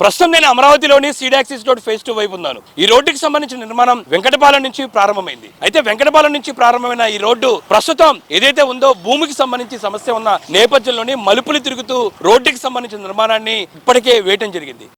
ప్రస్తుతం నేను అమరావతిలోని సీడాక్సిస్ రోడ్ ఫేజ్ 2 వైపు ఉన్నాను. ఈ రోడ్డుకి సంబంధించిన నిర్మాణం వెంకటపాలెం నుంచి ప్రారంభమైంది. అయితే వెంకటపాలెం నుంచి ప్రారంభమైన ఈ రోడ్డు ప్రస్తుతం ఏదైతే ఉందో భూమికి సంబంధించి సమస్య ఉన్న నేపథ్యంలోని మలుపులు తిరుగుతూ రోడ్డుకి సంబంధించిన నిర్మాణాన్ని ఇప్పటికే వేయటం జరిగింది.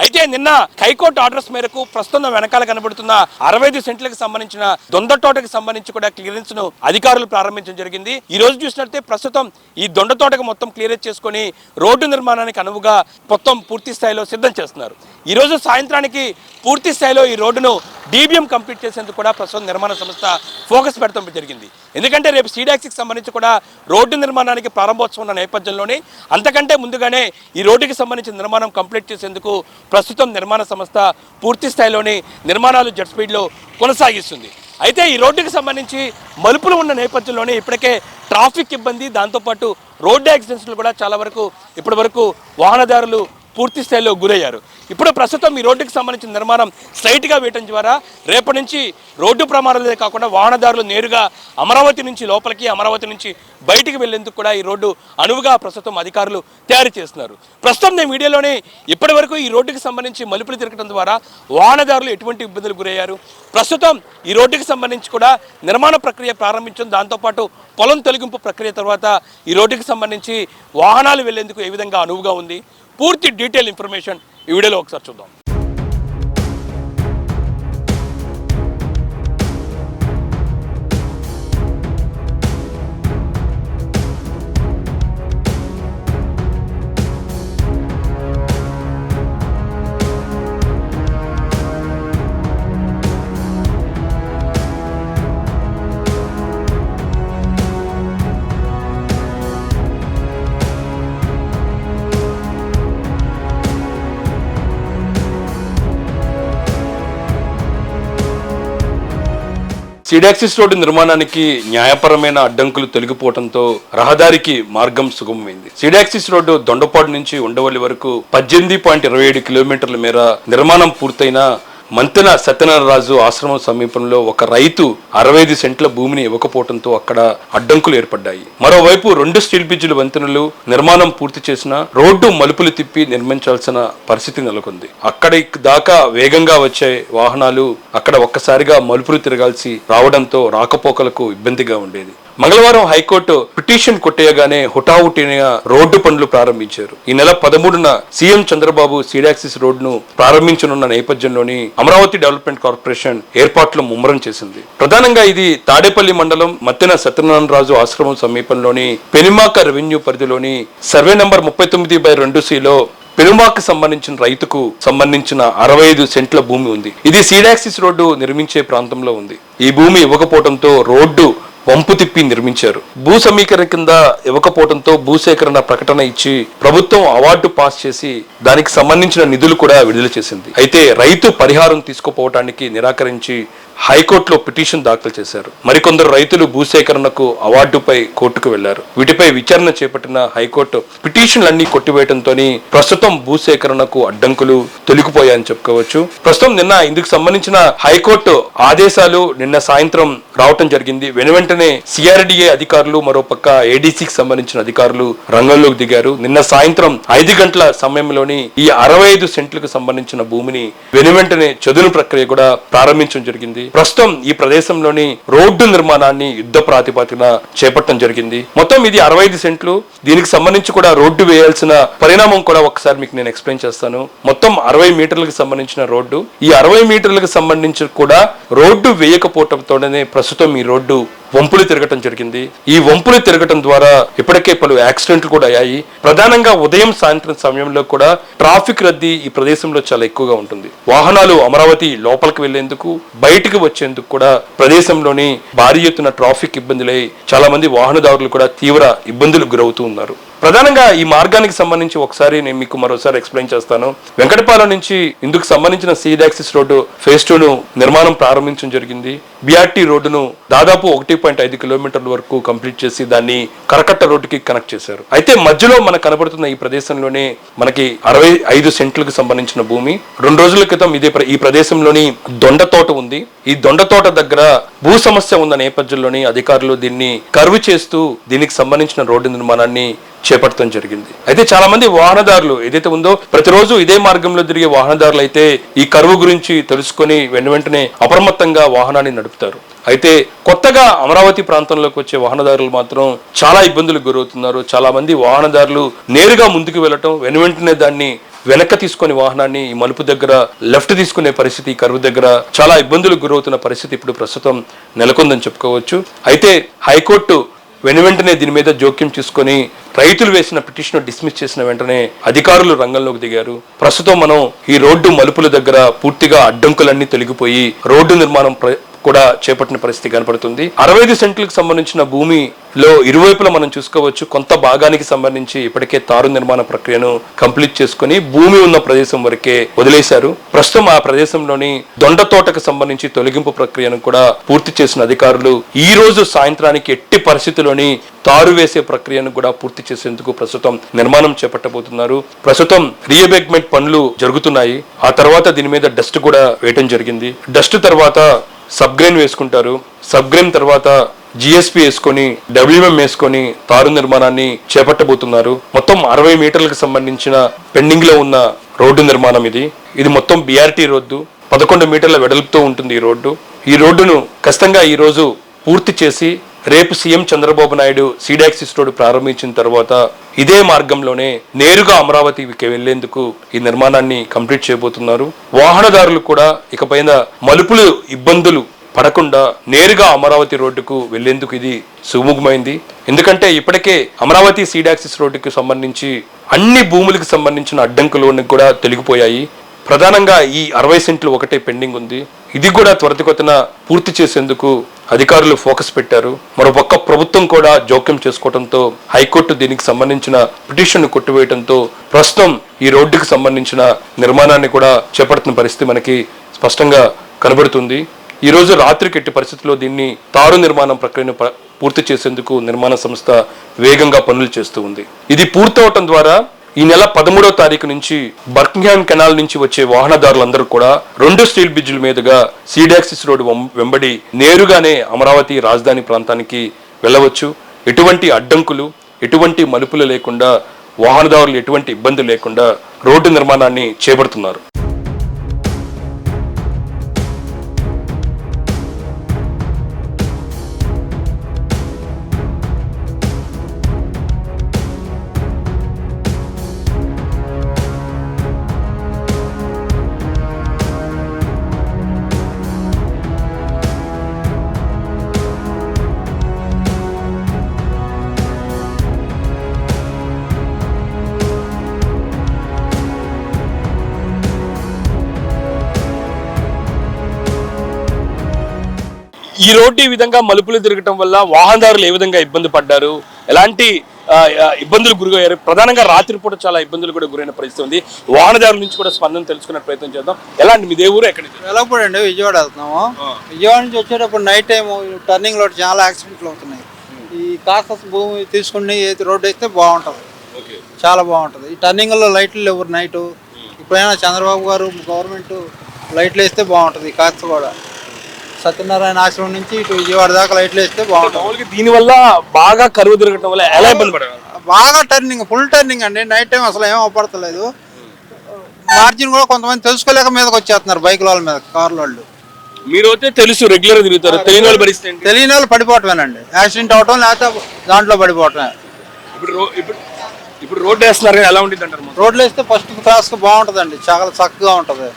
అయితే నిన్న హైకోర్టు ఆర్డర్స్ మేరకు ప్రస్తుతం వెనకాల కనబడుతున్న 65 సెంట్లకు సంబంధించిన దొండతోటకు సంబంధించి కూడా క్లియరెన్స్ ను అధికారులు ప్రారంభించడం జరిగింది. ఈ రోజు చూసినట్లయితే ప్రస్తుతం ఈ దొండతోటకు మొత్తం క్లియరెన్స్ చేసుకుని రోడ్డు నిర్మాణానికి అనువుగా మొత్తం పూర్తి స్థాయిలో సిద్ధం చేస్తున్నారు. ఈ రోజు సాయంత్రానికి పూర్తి స్థాయిలో ఈ రోడ్డును డీబీఎం కంప్లీట్ చేసేందుకు కూడా ప్రస్తుతం నిర్మాణ సంస్థ ఫోకస్ పెడతాం జరిగింది. ఎందుకంటే రేపు సీడాక్సికి సంబంధించి కూడా రోడ్డు నిర్మాణానికి ప్రారంభోత్సవం ఉన్న నేపథ్యంలోనే అంతకంటే ముందుగానే ఈ రోడ్డుకి సంబంధించిన నిర్మాణం కంప్లీట్ చేసేందుకు ప్రస్తుతం నిర్మాణ సంస్థ పూర్తి స్థాయిలోని నిర్మాణాలు జెట్ స్పీడ్లో కొనసాగిస్తుంది. అయితే ఈ రోడ్డుకి సంబంధించి మలుపులు ఉన్న నేపథ్యంలోనే ఇప్పటికే ట్రాఫిక్ ఇబ్బంది, దాంతోపాటు రోడ్డు యాక్సిడెంట్స్లు కూడా చాలా వరకు ఇప్పటి వరకు వాహనదారులు పూర్తి స్థాయిలో గురయ్యారు. ఇప్పుడు ప్రస్తుతం ఈ రోడ్డుకి సంబంధించిన నిర్మాణం స్ట్రైట్గా వేయటం ద్వారా రేపటి నుంచి రోడ్డు ప్రమాదాలే కాకుండా వాహనదారులు నేరుగా అమరావతి నుంచి లోపలికి, అమరావతి నుంచి బయటికి వెళ్లేందుకు కూడా ఈ రోడ్డు అనువుగా ప్రస్తుతం అధికారులు తయారు చేస్తున్నారు. ప్రస్తుతం నేను వీడియోలోనే ఇప్పటి వరకు ఈ రోడ్డుకి సంబంధించి మలుపులు తిరగడం ద్వారా వాహనదారులు ఎటువంటి ఇబ్బందులు గురయ్యారు, ప్రస్తుతం ఈ రోడ్డుకి సంబంధించి కూడా నిర్మాణ ప్రక్రియ ప్రారంభించడం, దాంతోపాటు పొలం తొలగింపు ప్రక్రియ తర్వాత ఈ రోడ్డుకి సంబంధించి వాహనాలు వెళ్లేందుకు ఏ విధంగా అనువుగా ఉంది, పూర్తి డీటెయిల్ ఇన్ఫర్మేషన్ ఈ వీడియోలో ఒకసారి చూద్దాం. సీడాక్సిస్ రోడ్డు నిర్మాణానికి న్యాయపరమైన అడ్డంకులు తొలగిపోవడంతో రహదారికి మార్గం సుగమమైంది. సీడాక్సిస్ రోడ్డు దొండపాడు నుంచి ఉండవల్లి వరకు 18.27 కిలోమీటర్ల మేర నిర్మాణం పూర్తయిన మంతెన సత్యనారాయణరాజు ఆశ్రమం సమీపంలో ఒక రైతు 65 సెంట్ల భూమిని ఇవ్వకపోవడంతో అక్కడ అడ్డంకులు ఏర్పడ్డాయి. మరోవైపు 2 స్టీల్ బ్రిడ్జిల వంతెనలు నిర్మాణం పూర్తి చేసిన రోడ్డు మలుపులు తిప్పి నిర్మించాల్సిన పరిస్థితి నెలకొంది. అక్కడి దాకా వేగంగా వచ్చే వాహనాలు అక్కడ ఒక్కసారిగా మలుపులు తిరగాల్సి రావడంతో రాకపోకలకు ఇబ్బందిగా ఉండేది. మంగళవారం హైకోర్టు పిటిషన్ కొట్టేయగానే హుటాహుటిన రోడ్డు పనులు ప్రారంభించారు. ఈ నెల 13న సీఎం చంద్రబాబు సీడాక్సిస్ రోడ్డును ప్రారంభించనున్న నేపథ్యంలోని అమరావతి డెవలప్మెంట్ కార్పొరేషన్ ఏర్పాట్లు ముమ్మరం చేసింది. ప్రధానంగా ఇది తాడేపల్లి మండలం మత్తెన సత్యనారాయణరాజు ఆశ్రమం సమీపంలోని పెనుమాక రెవెన్యూ పరిధిలోని సర్వే నంబర్ 39/2Cలో పెనుమాకు సంబంధించిన రైతుకు సంబంధించిన 65 సెంట్ల భూమి ఉంది. ఇది సీడాక్సిస్ రోడ్డు నిర్మించే ప్రాంతంలో ఉంది. ఈ భూమి ఇవ్వకపోవడంతో రోడ్డు వంపు తిప్పి నిర్మించారు. భూ సమీకరణ కింద ఇవ్వకపోవడంతో భూసేకరణ ప్రకటన ఇచ్చి ప్రభుత్వం అవార్డు పాస్ చేసి దానికి సంబంధించిన నిధులు కూడా విడుదల చేసింది. అయితే రైతు పరిహారం తీసుకుపోవటానికి నిరాకరించి హైకోర్టులో పిటిషన్ దాఖలు చేశారు. మరికొందరు రైతులు భూసేకరణకు అవార్డుపై కోర్టుకు వెళ్లారు. వీటిపై విచారణ చేపట్టిన హైకోర్టు పిటిషన్లన్నీ కొట్టివేయడంతో ప్రస్తుతం భూసేకరణకు అడ్డంకులు తొలగిపోయాయని చెప్పుకోవచ్చు. ప్రస్తుతం నిన్న ఇందుకు సంబంధించిన హైకోర్టు ఆదేశాలు నిన్న సాయంత్రం రావటం జరిగింది. వెనువెంటనే సిఆర్డిఏ అధికారులు, మరోపక్క ఏడీసీకి సంబంధించిన అధికారులు రంగంలోకి దిగారు. నిన్న సాయంత్రం 5 గంటల సమయంలోని ఈ 65 సెంట్లకు సంబంధించిన భూమిని వెనువెంటనే చదును ప్రక్రియ కూడా ప్రారంభించడం జరిగింది. ప్రస్తుతం ఈ ప్రదేశంలోని రోడ్డు నిర్మాణాన్ని యుద్ధ ప్రాతిపదికన చేపట్టడం జరిగింది. మొత్తం ఇది 65 సెంట్లు. దీనికి సంబంధించి కూడా రోడ్డు వేయాల్సిన పరిణామం కూడా ఒకసారి మీకు నేను ఎక్స్ప్లెయిన్ చేస్తాను. మొత్తం 60 మీటర్లకు సంబంధించిన రోడ్డు. ఈ 60 మీటర్లకు సంబంధించి కూడా రోడ్డు వేయకపోవడంతోనే ప్రస్తుతం ఈ రోడ్డు వంపులు తిరగటం జరిగింది. ఈ వంపులు తిరగటం ద్వారా ఇప్పటికే పలు యాక్సిడెంట్లు కూడా అయ్యాయి. ప్రధానంగా ఉదయం సాయంత్రం సమయంలో కూడా ట్రాఫిక్ రద్దీ ఈ ప్రదేశంలో చాలా ఎక్కువగా ఉంటుంది. వాహనాలు అమరావతి లోపలికి వెళ్లేందుకు బయటికి వచ్చేందుకు కూడా ప్రదేశంలోని భారీ ఎత్తున ట్రాఫిక్ ఇబ్బందులై చాలా మంది వాహనదారులు కూడా తీవ్ర ఇబ్బందులకు గురవుతూ ఉన్నారు. ప్రధానంగా ఈ మార్గానికి సంబంధించి ఒకసారి నేను మీకు మరోసారి ఎక్స్ప్లెయిన్ చేస్తాను. వెంకటపాలెం నుంచి ఇందుకు సంబంధించిన సీడ్ యాక్సిస్ రోడ్డు ఫేజ్ 2 నిర్మాణం ప్రారంభించడం జరిగింది. బిఆర్టీ రోడ్డును దాదాపు 1.5 కిలోమీటర్ల వరకు కంప్లీట్ చేసి దాన్ని కరకట్ట రోడ్డుకి కనెక్ట్ చేశారు. అయితే మధ్యలో మనకు కనబడుతున్న ఈ ప్రదేశంలోనే మనకి 65 సెంట్లకు సంబంధించిన భూమి 2 రోజుల క్రితం ఈ ప్రదేశంలోని దొండ తోట ఉంది. ఈ దొండ తోట దగ్గర భూ సమస్య ఉన్న నేపథ్యంలోని అధికారులు దీన్ని కర్వ్ చేస్తూ దీనికి సంబంధించిన రోడ్డు నిర్మాణాన్ని చేపట్టడం జరిగింది. అయితే చాలా మంది వాహనదారులు ఏదైతే ఉందో ప్రతిరోజు ఇదే మార్గంలో తిరిగే వాహనదారులు అయితే ఈ కరువు గురించి తెలుసుకొని వెంటనే అప్రమత్తంగా వాహనాన్ని నడుపుతారు. అయితే కొత్తగా అమరావతి ప్రాంతంలోకి వచ్చే వాహనదారులు మాత్రం చాలా ఇబ్బందులకు గురవుతున్నారు. చాలా మంది వాహనదారులు నేరుగా ముందుకు వెళ్ళటం వెంటనే దాన్ని వెనక్కి తీసుకుని వాహనాన్ని ఈ మలుపు దగ్గర లెఫ్ట్ తీసుకునే పరిస్థితి, కరువు దగ్గర చాలా ఇబ్బందులకు గురవుతున్న పరిస్థితి ఇప్పుడు ప్రస్తుతం నెలకొందని చెప్పుకోవచ్చు. అయితే హైకోర్టు వెంటనే దీని మీద జోక్యం చేసుకొని రైతులు వేసిన పిటిషన్ డిస్మిస్ చేసిన వెంటనే అధికారులు రంగంలోకి దిగారు. ప్రస్తుతం మనం ఈ రోడ్డు మలుపుల దగ్గర పూర్తిగా అడ్డంకులన్నీ తొలగిపోయి రోడ్డు నిర్మాణం కూడా చేపట్టిన పరిస్థితి కనపడుతుంది. 65 సెంట్లకు సంబంధించిన భూమిలో ఇరువైపులా మనం చూసుకోవచ్చు. కొంత భాగానికి సంబంధించి ఇప్పటికే తారు నిర్మాణ ప్రక్రియను కంప్లీట్ చేసుకుని భూమి ఉన్న ప్రదేశం వరకే వదిలేశారు. ప్రస్తుతం ఆ ప్రదేశంలోని దొండ తోటకు సంబంధించి తొలగింపు ప్రక్రియను కూడా పూర్తి చేసిన అధికారులు ఈ రోజు సాయంత్రానికి ఎట్టి పరిస్థితుల్లోని తారు వేసే ప్రక్రియను కూడా పూర్తి చేసేందుకు ప్రస్తుతం నిర్మాణం చేపట్టబోతున్నారు. ప్రస్తుతం రీఎబెగ్మెంట్ పనులు జరుగుతున్నాయి. ఆ తర్వాత దీని మీద డస్ట్ కూడా వేయటం జరిగింది. డస్ట్ తర్వాత సబ్ గ్రెయిన్ వేసుకుంటారు. సబ్ గ్రెయిన్ తర్వాత జిఎస్పి వేసుకొని డబ్ల్యూఎం వేసుకొని తారు నిర్మాణాన్ని చేపట్టబోతున్నారు. మొత్తం 60 మీటర్లకు సంబంధించిన పెండింగ్ లో ఉన్న రోడ్డు నిర్మాణం ఇది మొత్తం బిఆర్టీ రోడ్డు. 11 మీటర్ల వెడల్పుతో ఉంటుంది ఈ రోడ్డు. ఈ రోడ్డును ఖచ్చితంగా ఈ రోజు పూర్తి చేసి రేపు CM Chandrababu Naidu seed axis road ప్రారంభించిన తర్వాత ఇదే మార్గంలోనే నేరుగా అమరావతికి వెళ్లేందుకు ఈ నిర్మాణాన్ని కంప్లీట్ చేయబోతున్నారు. వాహనదారులు కూడా ఇకపైన మలుపులు ఇబ్బందులు పడకుండా నేరుగా అమరావతి రోడ్డుకు వెళ్లేందుకు ఇది సుముఖమైంది. ఎందుకంటే ఇప్పటికే అమరావతి సీడ్ యాక్సిస్ రోడ్డుకు సంబంధించి అన్ని భూములకు సంబంధించిన అడ్డంకులు కూడా తొలగిపోయాయి. ప్రధానంగా ఈ 60 సెంట్లు ఒకటే పెండింగ్ ఉంది. ఇది కూడా త్వరితగతిన పూర్తి చేసేందుకు అధికారులు ఫోకస్ పెట్టారు. మరోపక్క ప్రభుత్వం కూడా జోక్యం చేసుకోవడంతో హైకోర్టు దీనికి సంబంధించిన పిటిషన్ కొట్టివేయడంతో ప్రస్తుతం ఈ రోడ్డుకు సంబంధించిన నిర్మాణాన్ని కూడా చేపడుతున్న పరిస్థితి మనకి స్పష్టంగా కనబడుతుంది. ఈ రోజు రాత్రికి ఎట్టి పరిస్థితుల్లో దీన్ని తారు నిర్మాణం ప్రక్రియను పూర్తి చేసేందుకు నిర్మాణ సంస్థ వేగంగా పనులు చేస్తూ ఉంది. ఇది పూర్తవటం ద్వారా ఈ నెల 13వ తారీఖు నుంచి బర్కింగ్హామ్ కెనాల్ నుంచి వచ్చే వాహనదారులందరూ కూడా 2 స్టీల్ బ్రిడ్జిల మీదుగా సీడ్ యాక్సిస్ రోడ్డు వెంబడి నేరుగానే అమరావతి రాజధాని ప్రాంతానికి వెళ్ళవచ్చు. ఎటువంటి అడ్డంకులు, ఎటువంటి మలుపులు లేకుండా, వాహనదారులు ఎటువంటి ఇబ్బంది లేకుండా రోడ్డు నిర్మాణాన్ని చేపడుతున్నారు. ఈ రోడ్డు ఈ విధంగా మలుపులు తిరగటం వల్ల వాహనదారులు ఏ విధంగా ఇబ్బంది పడ్డారు, ఎలాంటి ఇబ్బందులు గురయ్యారు, ప్రధానంగా రాత్రిపూట చాలా ఇబ్బందులు కూడా గురైన పరిస్థితి ఉంది. వాహనదారుల నుంచి కూడా స్పందన తెలుసుకునే ప్రయత్నం చేద్దాం. ఎలాంటి మీ ఊరు ఎక్కడి నుంచి? వెలగపూడి అండి, విజయవాడ వెళ్తున్నాము. విజయవాడ నుంచి వచ్చేటప్పుడు నైట్ టైం టర్నింగ్ లో చాలా యాక్సిడెంట్లు అవుతున్నాయి. ఈ కాస్త భూమి తీసుకుని రోడ్డు వేస్తే బాగుంటుంది, చాలా బాగుంటుంది. ఈ టర్నింగ్ లో లైట్లు లేవు నైట్. ఇప్పుడైనా చంద్రబాబు గారు గవర్నమెంట్ లైట్లు వేస్తే బాగుంటుంది. కాస్త కూడా సత్యనారాయణ ఆశ్రమం నుంచి ఇటు విజయవాడ దాకా లైట్లు వేస్తే బాగుంటుంది. దీనివల్ల బాగా కరువు తిరగటం వల్ల ఎలా ఇబ్బంది పడారు? బాగా టర్నింగ్, ఫుల్ టర్నింగ్ అండి. నైట్ టైం అసలు ఏం అవపడతలేదు. మార్జిన్ కూడా కొంతమంది తెలుసుకోలేక మీదకి వచ్చేస్తున్నారు, బైకుల వాళ్ళ మీద, కార్ల వాళ్ళు. మీరు అయితే తెలుసు రెగ్యులర్ తిరుగుతారు, తెలియని వాళ్ళు పరిస్థితి, తెలియని వాళ్ళు పడిపోవటమేనండి. యాక్సిడెంట్ అవటం లేకపోతే దాంట్లో పడిపోవటమే. ఇప్పుడు రోడ్డు వేస్తున్నారు, ఎలా ఉంటుంది అంటారు? రోడ్లు వేస్తే ఫస్ట్ క్లాస్ బాగుంటుందండి, చాలా చక్కగా ఉంటుంది.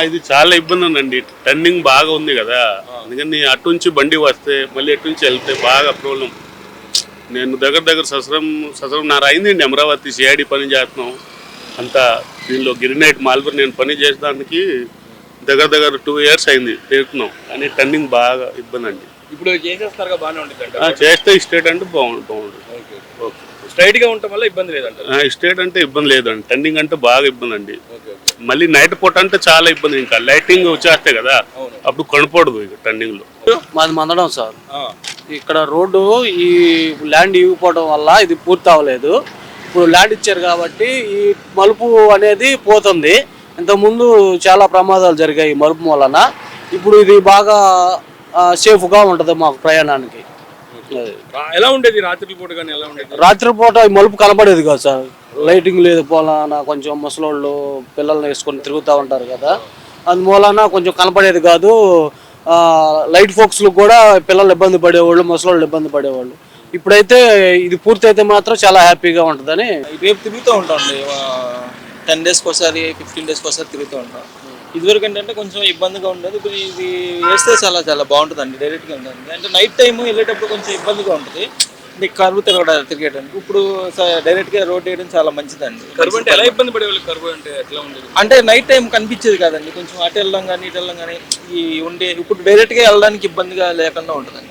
ఇది చాలా ఇబ్బంది ఉందండి. టర్నింగ్ బాగా ఉంది కదా, అందుకని అటు నుంచి బండి వస్తే మళ్ళీ ఎటు నుంచి వెళ్తే బాగా ప్రాబ్లం. నేను దగ్గర ససరంన్నర అయిందండి అమరావతి సిఐడి పని చేస్తున్నాం అంతా. దీనిలో గిరినైట్ మాల్బర్ నేను పని చేసేదానికి దగ్గర 2 years అయింది తిరుగుతున్నాం, కానీ టర్నింగ్ బాగా ఇబ్బంది అండి. ఇప్పుడు చేసేస్తారు బాగానే ఉంటుంది. చేస్తే స్టేట్ అంటే బాగుంటుంది. ఓకే, స్ట్రైట్ గా ఉండటం వల్ల ఇబ్బంది లేదంట. స్టేట్ అంటే ఇబ్బంది లేదండి, టర్నింగ్ అంటే బాగా ఇబ్బంది అండి. మళ్ళీ నైట్ పూట అంటే చాలా ఇబ్బంది. ఇంకా లైటింగ్ వచ్చేస్తే కదా అప్పుడు కనపడదు ఇక టర్నింగ్ లో. మాది మందడం సార్. ఇక్కడ రోడ్డు ఈ ల్యాండ్ ఇవ్వకపోవడం వల్ల ఇది పూర్తి అవ్వలేదు. ఇప్పుడు ల్యాండ్ ఇచ్చారు కాబట్టి ఈ మలుపు అనేది పోతుంది. ఇంతకుముందు చాలా ప్రమాదాలు జరిగాయి ఈ మలుపు వలన. ఇప్పుడు ఇది బాగా సేఫ్గా ఉంటుంది మాకు ప్రయాణానికి. ఎలా ఉండేది రాత్రిపూట కానీ? ఎలా ఉండేది రాత్రిపూట ఈ మలుపు కనబడేది కాదు సార్. లైటింగ్ లేదు పోలాన, కొంచెం ముసలోళ్ళు పిల్లల్ని వేసుకొని తిరుగుతూ ఉంటారు కదా, అందువలన కొంచెం కనపడేది కాదు. లైట్ ఫోక్స్లు కూడా పిల్లలు ఇబ్బంది పడేవాళ్ళు, ముసలోళ్ళు ఇబ్బంది పడేవాళ్ళు. ఇప్పుడైతే ఇది పూర్తి అయితే మాత్రం చాలా హ్యాపీగా ఉంటుందని. రేపు తిరుగుతూ ఉంటాం 10 daysకి ఒకసారి 15 daysకి ఒకసారి తిరుగుతూ ఉంటాం. ఇదివరకు ఏంటంటే కొంచెం ఇబ్బందిగా ఉండదు. ఇప్పుడు ఇది వేస్తే చాలా బాగుంటుందండి, డైరెక్ట్గా ఉంటుంది. అంటే నైట్ టైం వెళ్ళేటప్పుడు కొంచెం ఇబ్బందిగా ఉంటుంది కరువు తిరిగేయడానికి. ఇప్పుడు డైరెక్ట్గా రోడ్ వేయడం చాలా మంచిదండి. కరువు అంటే ఎలా ఇబ్బంది పడేవాళ్ళు? కరువు అంటే ఎట్లా ఉండేది? అంటే నైట్ టైం కనిపించేది కాదండి, కొంచెం అటు వెళ్ళడం కానీ ఇటు వెళ్ళడం కానీ ఇప్పుడు డైరెక్ట్గా వెళ్ళడానికి ఇబ్బందిగా లేకుండా ఉంటుందండి.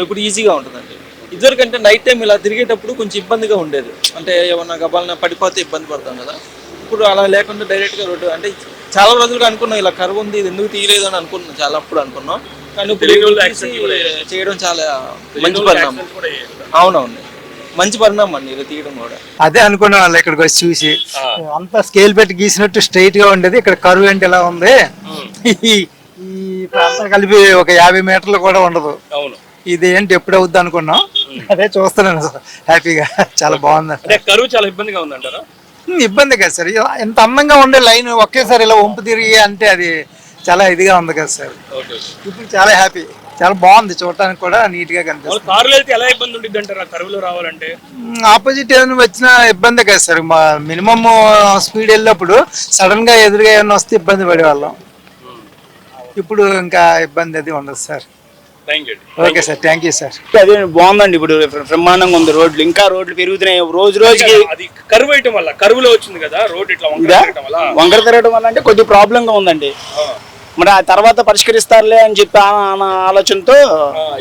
ఇప్పుడు ఈజీగా ఉంటుందండి. ఇదివరకు అంటే నైట్ టైం ఇలా తిరిగేటప్పుడు కొంచెం ఇబ్బందిగా ఉండేది, అంటే ఏమన్నా గబాలన పడిపోతే ఇబ్బంది పడతాం కదా. ఇప్పుడు అలా లేకుండా డైరెక్ట్గా రోడ్డు అంటే చాలా రోజులుగా అనుకున్నాం ఇలా కరువు ఉంది, ఇది ఎందుకు తీయలేదు అని అనుకున్నాం, చాలా అప్పుడు అనుకున్నాం. కానీ ఇప్పుడు చేయడం చాలా మంచి పరిణామం. అవునవును, మంచి పరిణామం అండి ఇది తీయడం కూడా. అదే అనుకునే వాళ్ళు ఇక్కడికి వచ్చి చూసి అంతా స్కేల్ పెట్టి గీసినట్టు స్ట్రైట్ గా ఉండేది. ఇక్కడ కరువు అంటే ఎలా ఉంది, ఈ ప్రాంతం కలిపి ఒక 50 మీటర్లు కూడా ఉండదు. ఇది ఏంటి ఎప్పుడు అవుద్ది అనుకున్నాం, అదే చూస్తున్నాను సార్ హ్యాపీగా. చాలా బాగుంది. కరువు చాలా ఇబ్బందిగా ఉందంటారా? ఇబ్బంది కదా సార్, ఎంత అందంగా ఉండే లైన్ ఒకేసారి ఇలా వంపు తిరిగి అంటే అది చాలా ఇదిగా ఉంది కదా సార్. ఇప్పుడు చాలా హ్యాపీ, చాలా బాగుంది, చూడటానికి కూడా నీట్ గా కనిపిస్తుంది. కార్లు వెళ్తే ఎలా ఇబ్బంది ఉంటుంది అంటారా కరువులో రావాలంటే? ఆపోజిట్ ఏమైనా వచ్చినా ఇబ్బంది కదా సార్. మినిమం స్పీడ్ వెళ్ళినప్పుడు సడన్ గా ఎదురుగా ఏమైనా వస్తే ఇబ్బంది పడేవాళ్ళం. ఇప్పుడు ఇంకా ఇబ్బంది అది ఉండదు sir. Okay sir, thank you sir. అదే బాగుందండి, ఇప్పుడు బ్రహ్మాండంగా ఉంది రోడ్లు. ఇంకా రోడ్లు పెరుగుతున్నాయి రోజుకి. అది కరువు వేయటం వల్ల, కరువులో వచ్చింది కదా రోడ్ ఇట్లా వంకర తిరగడం వల్ల అంటే కొద్ది ప్రాబ్లం గా ఉందండి. మరి ఆ తర్వాత పరిష్కరిస్తారులే అని చెప్పి ఆలోచనతో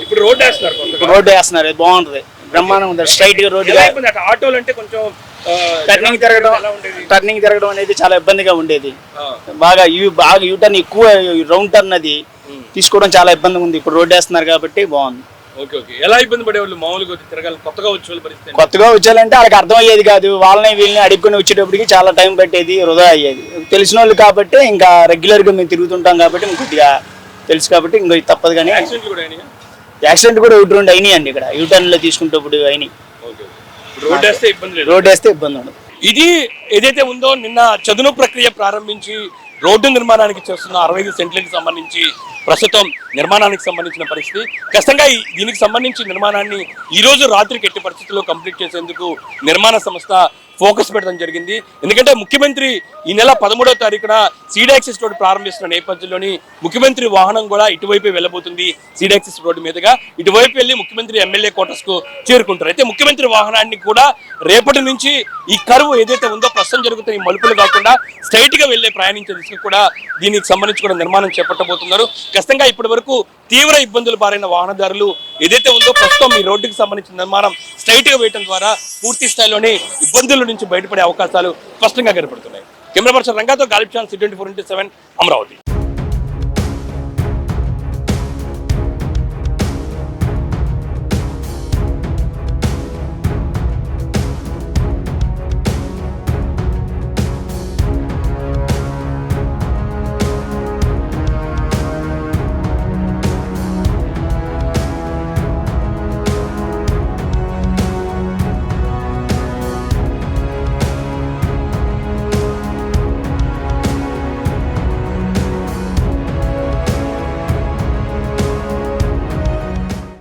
ఇప్పుడు రోడ్ వేస్తున్నారు. రోడ్డు వేస్తున్నారు, బాగుంటది, బ్రహ్మాండంగా ఉంది. స్ట్రైట్ గా రోడ్డు. ఆటోలు అంటే కొంచెం టర్నింగ్ తిరగడం అనేది చాలా ఇబ్బందిగా ఉండేది. బాగా యూటర్న్ ఎక్కువ రౌండ్ టర్న్ అది తీసుకోవడం చాలా ఇబ్బందిగా ఉంది. ఇప్పుడు రోడ్డు వేస్తున్నారు కాబట్టి బాగుంది. ఎలా ఇబ్బంది పడేవాళ్ళు మామూలుగా తిరగాలి? కొత్తగా వచ్చేయాలంటే వాళ్ళకి అర్థం అయ్యేది కాదు. వాళ్ళని వీళ్ళని అడుక్కుని వచ్చేటప్పటికి చాలా టైం పట్టేది, వృధా అయ్యేది. తెలిసిన వాళ్ళు కాబట్టి ఇంకా రెగ్యులర్ గా మేము తిరుగుతుంటాం కాబట్టి కొద్దిగా తెలుసు కాబట్టి ఇంకా తప్పదు. కానీ యాక్సిడెంట్ కూడా 1-2 అయినాయండి ఇక్కడ యూటర్న్ లో తీసుకుంటప్పుడు అయినాయి. రోడ్ వేస్తే ఇబ్బంది ఉండదు. ఇది ఏదైతే ఉందో నిన్న చదును ప్రక్రియ ప్రారంభించి రోడ్డు నిర్మాణానికి చేస్తున్న 65 సెంట్లకు సంబంధించి ప్రస్తుతం నిర్మాణానికి సంబంధించిన పరిస్థితి. ఖచ్చితంగా దీనికి సంబంధించి నిర్మాణాన్ని ఈ రోజు రాత్రికి ఎట్టి పరిస్థితుల్లో కంప్లీట్ చేసేందుకు నిర్మాణ సంస్థ ఫోకస్ పెట్టడం జరిగింది. ఎందుకంటే ముఖ్యమంత్రి ఈ నెల 13వ తారీఖున సీడ్ యాక్సెస్ రోడ్డు ప్రారంభిస్తున్న నేపథ్యంలోని ముఖ్యమంత్రి వాహనం కూడా ఇటువైపు వెళ్ళబోతుంది. సీడ్ యాక్సెస్ రోడ్డు మీదుగా ఇటువైపు వెళ్ళి ముఖ్యమంత్రి ఎమ్మెల్యే క్వార్టర్స్ కు చేరుకుంటారు. అయితే ముఖ్యమంత్రి వాహనాన్ని కూడా రేపటి నుంచి ఈ కరువు ఏదైతే ఉందో ప్రస్తుతం జరుగుతున్న ఈ మలుపులు కాకుండా స్ట్రైట్ గా వెళ్లే ప్రయాణించే దిశకు కూడా దీనికి సంబంధించి కూడా నిర్మాణం చేపట్టబోతున్నారు. ఖచ్చితంగా ఇప్పటి వరకు తీవ్ర ఇబ్బందులు బారైన వాహనదారులు ఏదైతే ఉందో ప్రస్తుతం ఈ రోడ్డుకి సంబంధించిన నిర్మాణం స్ట్రైట్ గా వేయడం ద్వారా పూర్తి స్థాయిలోనే ఇబ్బందుల నుంచి బయటపడే అవకాశాలు స్పష్టంగా కనపడుతున్నాయి. కెమెరా పర్సన్ రంగాతో గాలిబ్ ఛాన్స్ 24/7 అమరావతి.